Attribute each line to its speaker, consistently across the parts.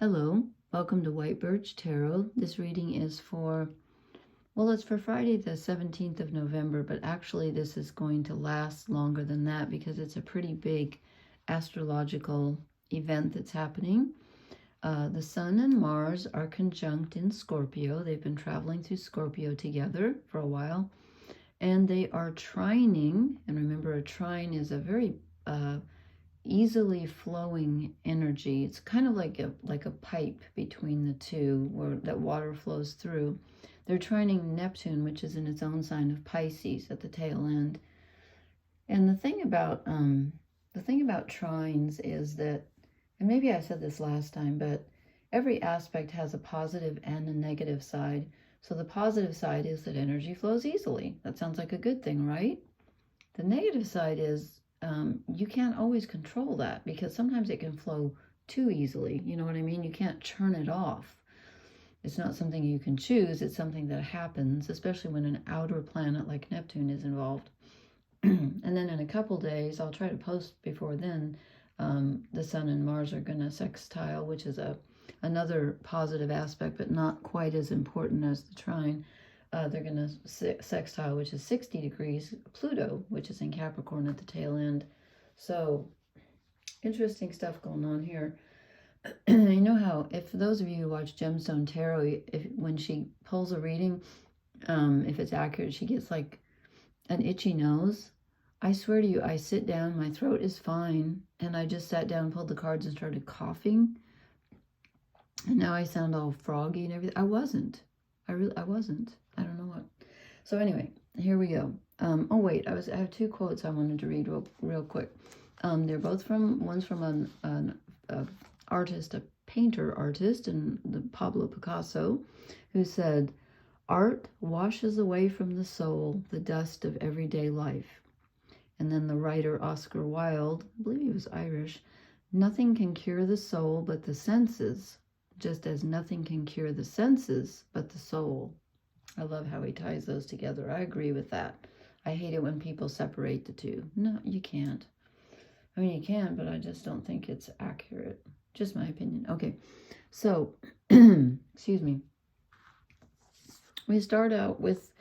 Speaker 1: Hello, welcome to White Birch Tarot. This reading is for, well, it's for Friday the 17th of November, but actually this is going to last longer than that because it's a pretty big astrological event that's happening. The Sun and Mars are conjunct in Scorpio. They've been traveling through Scorpio together for a while, and they are trining. And remember, a trine is a very easily flowing energy. It's kind of like a pipe between the two where that water flows through. They're trining Neptune, which is in its own sign of Pisces at the tail end. And the thing about trines is that, and maybe I said this last time, but every aspect has a positive and a negative side. So the positive side is that energy flows easily. That sounds like a good thing, right? The negative side is you can't always control that because sometimes it can flow too easily. You know what I mean? You can't turn it off. It's not something you can choose. It's something that happens, especially when an outer planet like Neptune is involved. And then in a couple days, I'll try to post before then, the Sun and Mars are going to sextile, which is another positive aspect, but not quite as important as the trine. They're going to sextile, which is 60 degrees, Pluto, which is in Capricorn at the tail end. So interesting stuff going on here. You know how, if those of you who watch Gemstone Tarot, when she pulls a reading, if it's accurate, she gets like an itchy nose. I swear to you, I sit down, my throat is fine, and I just sat down, pulled the cards, and started coughing. And now I sound all froggy and everything. I wasn't. I wasn't. I don't know what. So anyway, here we go. Oh wait, I have two quotes I wanted to read real quick. They're both from, one's from an artist, a painter artist, and the Pablo Picasso, who said, "Art washes away from the soul the dust of everyday life." And then the writer Oscar Wilde, I believe he was Irish, "Nothing can cure the soul but the senses, just as nothing can cure the senses but the soul." I love how he ties those together. I agree with that. I hate it when people separate the two. No, you can't. I mean, you can, but I just don't think it's accurate. Just my opinion. Okay, so, excuse me. We start out with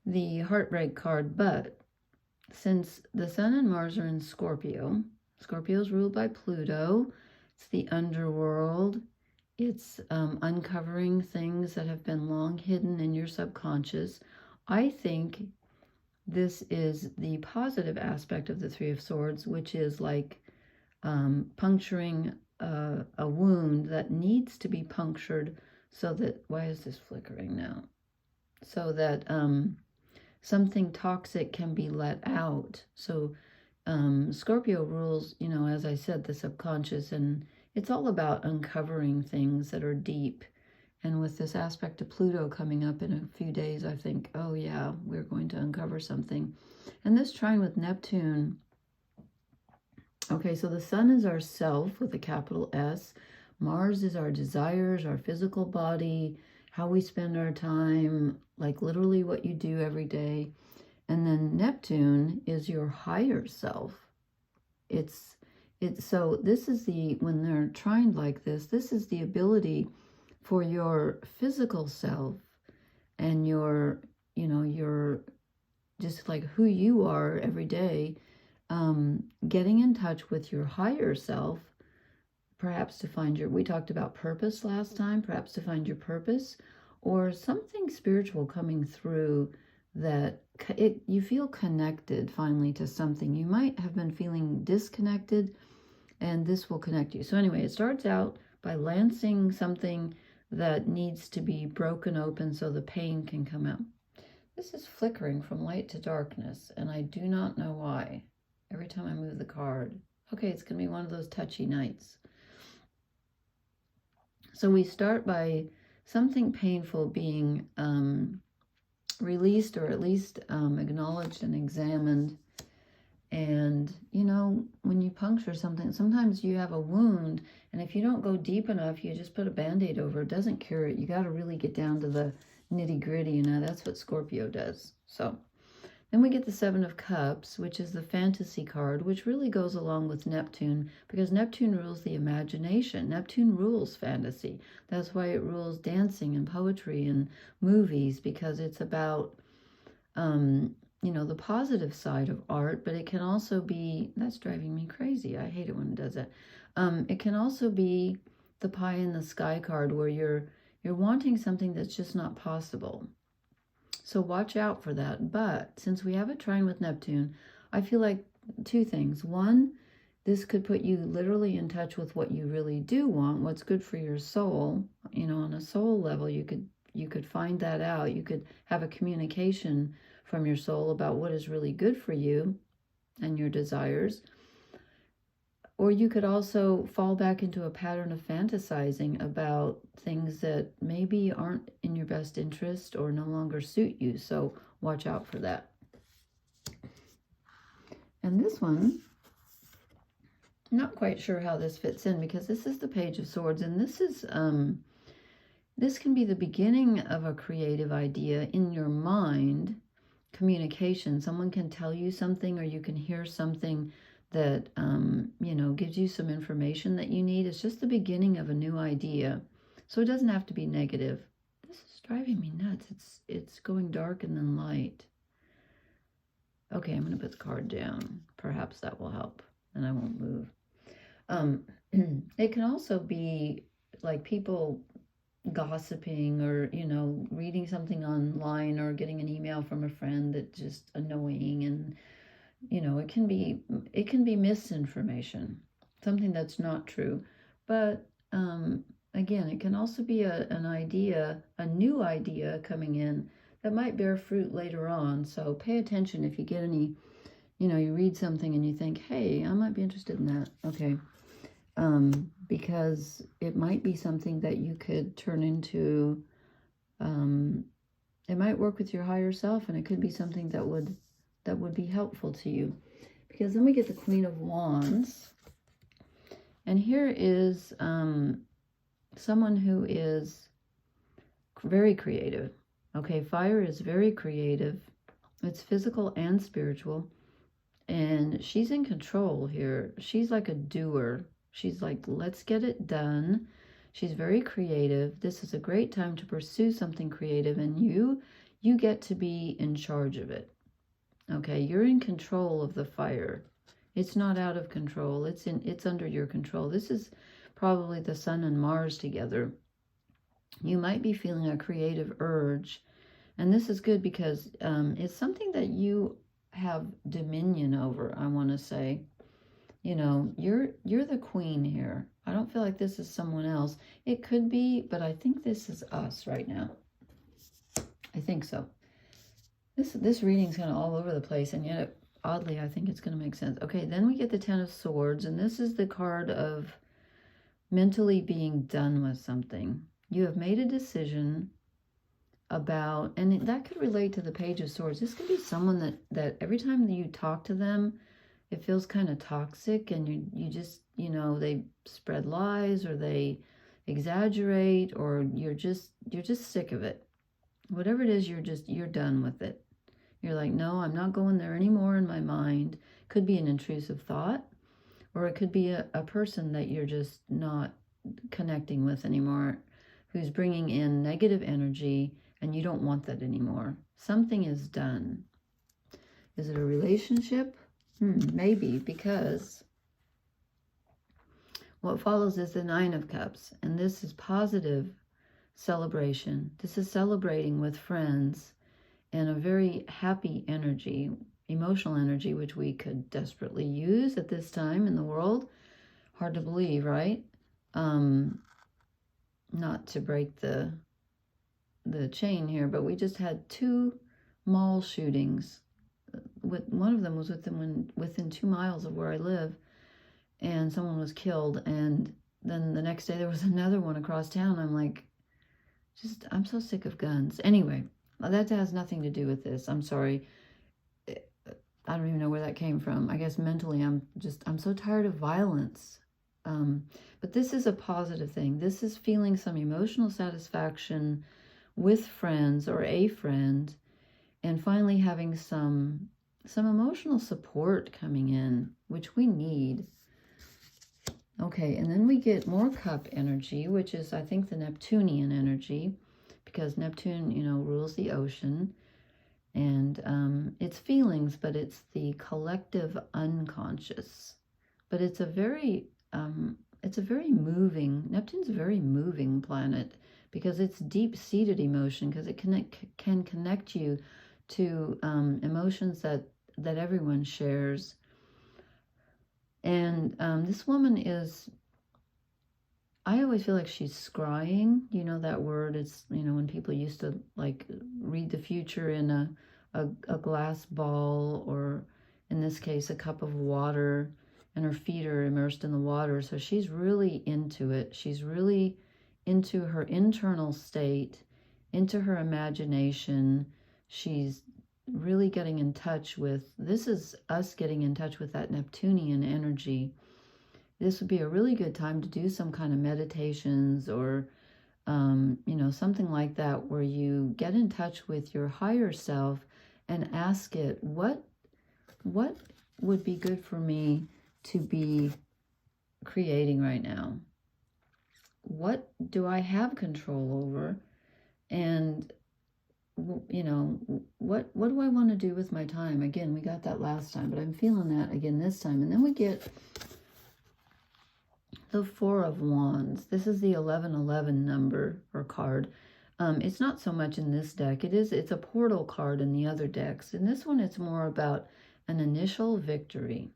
Speaker 1: the heartbreak card, but since the Sun and Mars are in Scorpio, Scorpio is ruled by Pluto. It's the underworld. It's uncovering things that have been long hidden in your subconscious. I think this is the positive aspect of the Three of Swords, which is like puncturing a wound that needs to be punctured so that, why is this flickering now? So that something toxic can be let out. So Scorpio rules, you know, as I said, the subconscious, and it's all about uncovering things that are deep. And with this aspect of Pluto coming up in a few days, I think, oh yeah, we're going to uncover something. And this trine with Neptune, okay, so the Sun is our self with a capital S. Mars is our desires, our physical body, how we spend our time, like literally what you do every day. And then Neptune is your higher self. So this is when they're trined like this is the ability for your physical self and your just like who you are every day, getting in touch with your higher self, perhaps to find we talked about purpose last time, perhaps to find your purpose or something spiritual coming through that you feel connected finally to something. You might have been feeling disconnected, and this will connect you. So anyway, it starts out by lancing something that needs to be broken open so the pain can come out. This is flickering from light to darkness, and I do not know why. Every time I move the card. Okay, it's going to be one of those touchy nights. So we start by something painful being released, or at least acknowledged and examined. And, you know, when you puncture something, sometimes you have a wound, and if you don't go deep enough, you just put a Band-Aid over it. It doesn't cure it. You got to really get down to the nitty-gritty, you know. That's what Scorpio does. So Then we get the Seven of Cups, which is the fantasy card, which really goes along with Neptune, because Neptune rules the imagination. Neptune rules fantasy. That's why it rules dancing and poetry and movies, because it's about, the positive side of art, but it can also be, that's driving me crazy. I hate it when it does that. It can also be the pie in the sky card, where you're wanting something that's just not possible. So watch out for that. But since we have a trine with Neptune, I feel like two things. One, this could put you literally in touch with what you really do want, what's good for your soul. On a soul level, you could find that out. You could have a communication from your soul about what is really good for you and your desires. Or you could also fall back into a pattern of fantasizing about things that maybe aren't in your best interest or no longer suit you. So watch out for that. And this one, I'm not quite sure how this fits in, because this is the Page of Swords, and this is this can be the beginning of a creative idea in your mind. Communication. Someone can tell you something, or you can hear something that, gives you some information that you need. It's just the beginning of a new idea. So it doesn't have to be negative. This is driving me nuts. It's going dark and then light. Okay, I'm going to put the card down. Perhaps that will help, and I won't move. It can also be like people gossiping, or, reading something online, or getting an email from a friend that's just annoying, and it can be misinformation, something that's not true. But again, it can also be an idea, a new idea coming in that might bear fruit later on. So pay attention if you get any, you read something and you think, hey, I might be interested in that. Okay. Because it might be something that you could turn into, it might work with your higher self, and it could be something that would be helpful to you. Because then we get the Queen of Wands, and here is someone who is very creative. Okay, fire is very creative. It's physical and spiritual, and she's in control here. She's like a doer. She's like, let's get it done. She's very creative. This is a great time to pursue something creative, and you get to be in charge of it. Okay, you're in control of the fire. It's not out of control. It's under your control. This is probably the Sun and Mars together. You might be feeling a creative urge, and this is good because it's something that you have dominion over, I want to say. You're the queen here. I don't feel like this is someone else. It could be, but I think this is us right now. I think so. This reading's kind of all over the place, and yet, oddly, I think it's going to make sense. Okay, then we get the Ten of Swords, and this is the card of mentally being done with something. You have made a decision about, and that could relate to the Page of Swords. This could be someone that every time that you talk to them, it feels kind of toxic, and you just, they spread lies, or they exaggerate, or you're just sick of it. Whatever it is, you're done with it. You're like, no, I'm not going there anymore in my mind. Could be an intrusive thought, or it could be a person that you're just not connecting with anymore, who's bringing in negative energy, and you don't want that anymore. Something is done. Is it a relationship? Maybe, because what follows is the Nine of Cups, and this is positive celebration. This is celebrating with friends and a very happy energy, emotional energy, which we could desperately use at this time in the world. Hard to believe, right? Not to break the chain here, but we just had 2 mall shootings. One of them was within 2 miles of where I live, and someone was killed. And then the next day there was another one across town. I'm like, I'm so sick of guns. Anyway, that has nothing to do with this. I'm sorry. I don't even know where that came from. I guess mentally I'm so tired of violence. But this is a positive thing. This is feeling some emotional satisfaction with friends or a friend, and finally having some emotional support coming in, which we need. Okay, and then we get more cup energy, which is, I think, the Neptunian energy, because Neptune, you know, rules the ocean, and it's feelings, but it's the collective unconscious. But it's a very moving, Neptune's a very moving planet, because it's deep-seated emotion, because it can connect you to emotions that everyone shares. And this woman is, I always feel like she's scrying. You know that word? It's, you know, when people used to like read the future in a glass ball, or in this case, a cup of water, and her feet are immersed in the water. So she's really into it. She's really into her internal state, into her imagination. She's really getting in touch with, this is us getting in touch with that Neptunian energy. This would be a really good time to do some kind of meditations, or you know, something like that, where you get in touch with your higher self and ask it, what would be good for me to be creating right now? What do I have control over? And you know, what do I want to do with my time? Again, we got that last time, but I'm feeling that again this time. And then we get the Four of Wands. This is the 1111 number or card. It's not so much in this deck. It's a portal card in the other decks. In this one, it's more about an initial victory.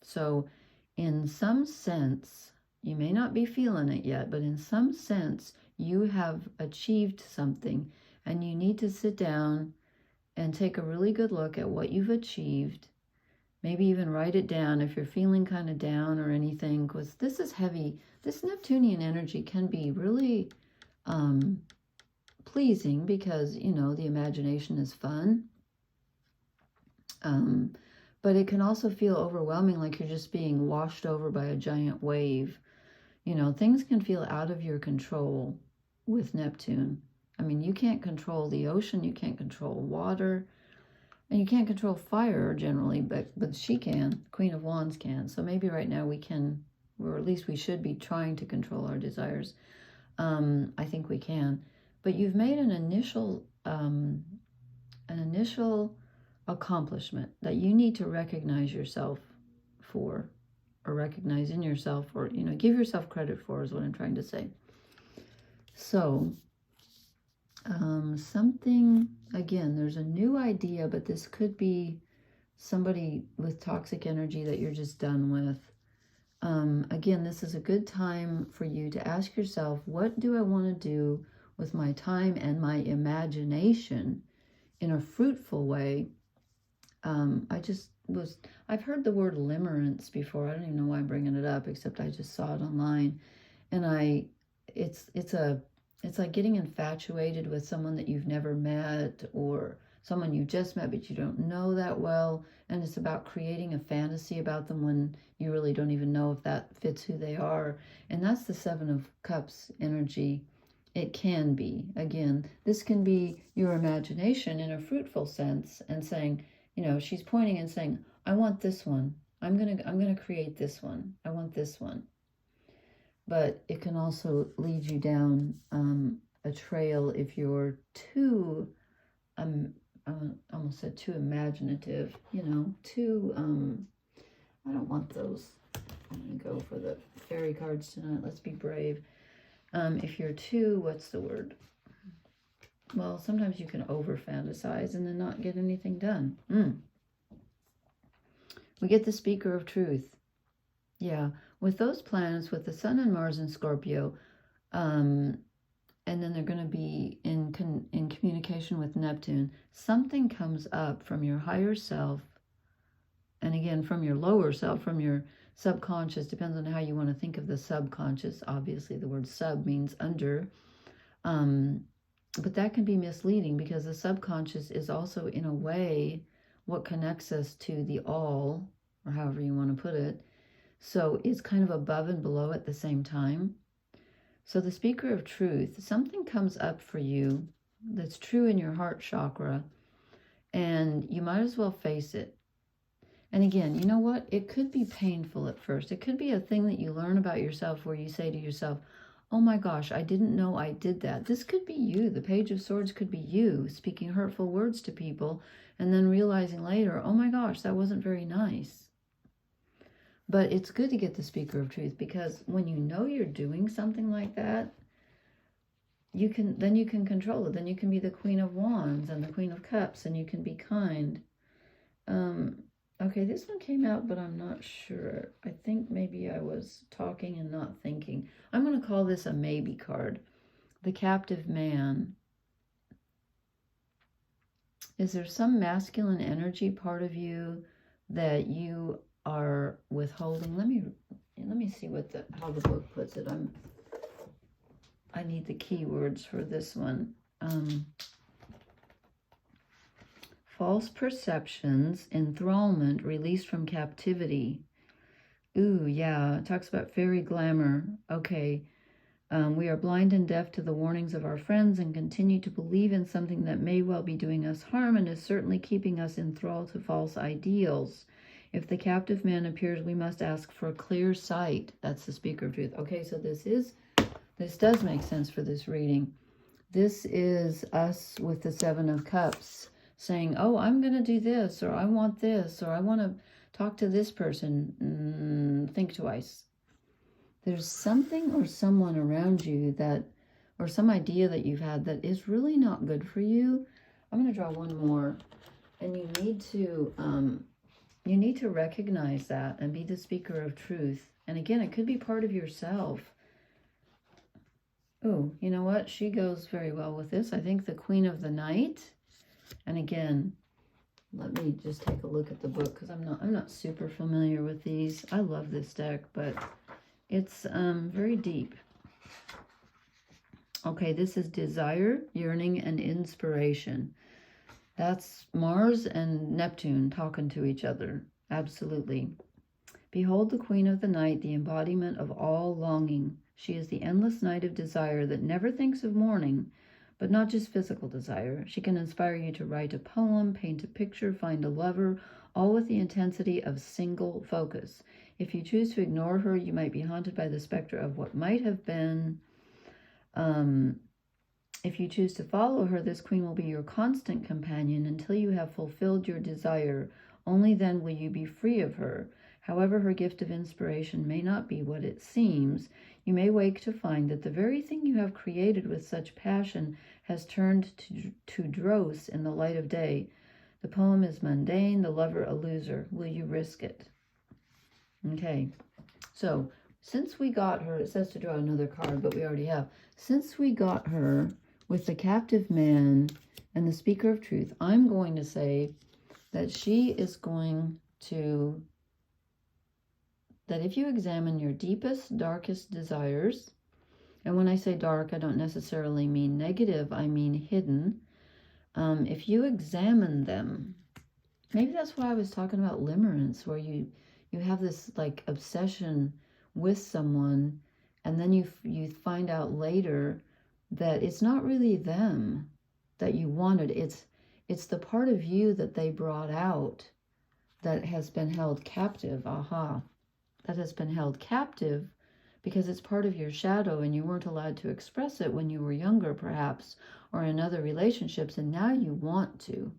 Speaker 1: So in some sense, you may not be feeling it yet, but in some sense, you have achieved something, and you need to sit down and take a really good look at what you've achieved. Maybe even write it down if you're feeling kind of down or anything, because this is heavy. This Neptunian energy can be really pleasing, because, you know, the imagination is fun. But it can also feel overwhelming, like you're just being washed over by a giant wave. You know, things can feel out of your control with Neptune. I mean, you can't control the ocean, you can't control water, and you can't control fire generally, but she can. Queen of Wands can. So maybe right now we can, or at least we should be trying to control our desires. I think we can. But you've made an initial accomplishment that you need to recognize yourself for, or recognize in yourself, or, you know, give yourself credit for, is what I'm trying to say. So something, again, there's a new idea, but this could be somebody with toxic energy that you're just done with. Again, this is a good time for you to ask yourself, what do I want to do with my time and my imagination in a fruitful way? I've heard the word limerence before. I don't even know why I'm bringing it up, except I just saw it online. And it's like getting infatuated with someone that you've never met, or someone you just met but you don't know that well. And it's about creating a fantasy about them when you really don't even know if that fits who they are. And that's the Seven of Cups energy. It can be. Again, this can be your imagination in a fruitful sense, and saying, you know, she's pointing and saying, I want this one. I'm gonna create this one. I want this one. But it can also lead you down a trail if you're too, I almost said too imaginative, you know, too, I don't want those. I'm going to go for the fairy cards tonight. Let's be brave. If you're too, what's the word? Well, sometimes you can over-fantasize and then not get anything done. We get the Speaker of Truth. Yeah, with those planets, with the Sun and Mars in Scorpio, and then they're going to be in communication with Neptune, something comes up from your higher self, and again, from your lower self, from your subconscious, depends on how you want to think of the subconscious. Obviously, the word sub means under, but that can be misleading, because the subconscious is also, in a way, what connects us to the all, or however you want to put it. So it's kind of above and below at the same time. So the Speaker of Truth, something comes up for you that's true in your heart chakra, and you might as well face it. And again, you know what? It could be painful at first. It could be a thing that you learn about yourself where you say to yourself, oh my gosh, I didn't know I did that. This could be you. The Page of Swords could be you speaking hurtful words to people and then realizing later, oh my gosh, that wasn't very nice. But it's good to get the speaker of truth, because when you know you're doing something like that, you can control it. Then you can be the Queen of Wands and the Queen of Cups, and you can be kind. Okay, this one came out, but I'm not sure. I think maybe I was talking and not thinking. I'm going to call this a maybe card. The Captive Man. Is there some masculine energy part of you that you are withholding? Let me see how the book puts it. I need the keywords for this one. False perceptions, enthrallment, released from captivity. Ooh, yeah, it talks about fairy glamour. Okay. We are blind and deaf to the warnings of our friends and continue to believe in something that may well be doing us harm and is certainly keeping us enthralled to false ideals. If the captive man appears, we must ask for clear sight. That's the speaker of truth. Okay, so this does make sense for this reading. This is us with the Seven of Cups saying, oh, I'm going to do this, or I want this, or I want to talk to this person. Think twice. There's something or someone around you that, or some idea that you've had that is really not good for you. I'm going to draw one more, and you need to recognize that and be the speaker of truth. And again, it could be part of yourself. Oh, you know what? She goes very well with this. I think the Queen of the Night. And again, let me just take a look at the book, because I'm not super familiar with these. I love this deck, but it's very deep. Okay, this is desire, yearning, and inspiration. That's Mars and Neptune talking to each other. Absolutely. Behold the Queen of the Night, the embodiment of all longing. She is the endless night of desire that never thinks of morning, but not just physical desire. She can inspire you to write a poem, paint a picture, find a lover, all with the intensity of single focus. If you choose to ignore her, you might be haunted by the specter of what might have been. If you choose to follow her, this queen will be your constant companion until you have fulfilled your desire. Only then will you be free of her. However, her gift of inspiration may not be what it seems. You may wake to find that the very thing you have created with such passion has turned to dross in the light of day. The poem is mundane, the lover a loser. Will you risk it? Okay, so since we got her, it says to draw another card, but we already have. Since we got her with the Captive Man and the Speaker of Truth, I'm going to say that she is going to, that if you examine your deepest, darkest desires, and when I say dark, I don't necessarily mean negative, I mean hidden. If you examine them, maybe that's why I was talking about limerence, where you have this like obsession with someone, and then you find out later that it's not really them that you wanted. It's the part of you that they brought out that has been held captive. Aha. That has been held captive because it's part of your shadow and you weren't allowed to express it when you were younger, perhaps, or in other relationships, and now you want to.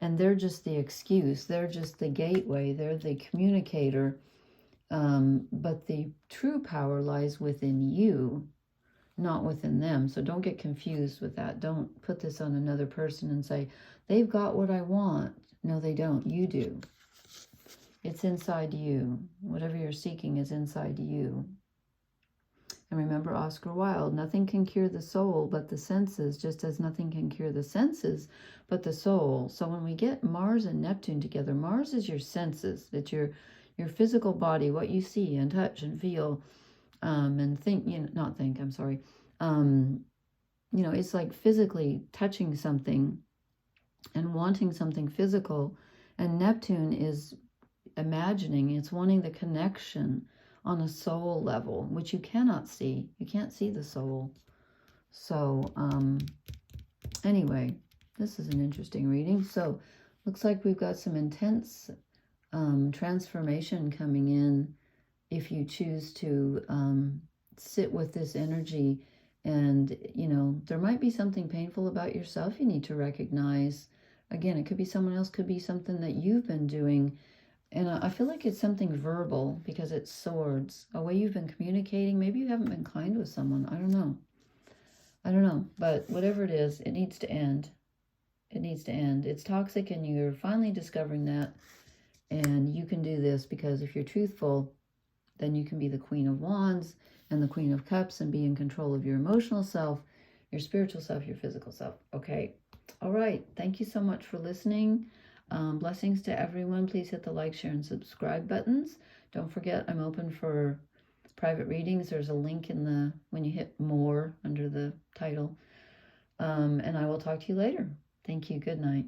Speaker 1: And they're just the excuse. They're just the gateway. They're the communicator. But the true power lies within you, not within them. So don't get confused with that. Don't put this on another person and say, they've got what I want. No, they don't. You do. It's inside you. Whatever you're seeking is inside you. And remember Oscar Wilde, nothing can cure the soul but the senses, just as nothing can cure the senses but the soul. So when we get Mars and Neptune together, Mars is your senses. It's your physical body, what you see and touch and feel and think, not think, I'm sorry. It's like physically touching something and wanting something physical. And Neptune is imagining, it's wanting the connection on a soul level, which you cannot see. You can't see the soul. So, anyway, This is an interesting reading. So, looks like we've got some intense transformation coming in if you choose to sit with this energy. And, you know, there might be something painful about yourself you need to recognize. Again, it could be someone else, could be something that you've been doing. And I feel like it's something verbal because it's swords, a way you've been communicating. Maybe you haven't been kind with someone. I don't know. I don't know. But whatever it is, it needs to end. It needs to end. It's toxic, and you're finally discovering that. And you can do this because if you're truthful, then you can be the Queen of Wands and the Queen of Cups and be in control of your emotional self, your spiritual self, your physical self. Okay. All right. Thank you so much for listening. Blessings to everyone. Please hit the like, share, and subscribe buttons. Don't forget, I'm open for private readings. There's a link in the, when you hit more under the title. And I will talk to you later. Thank you. Good night.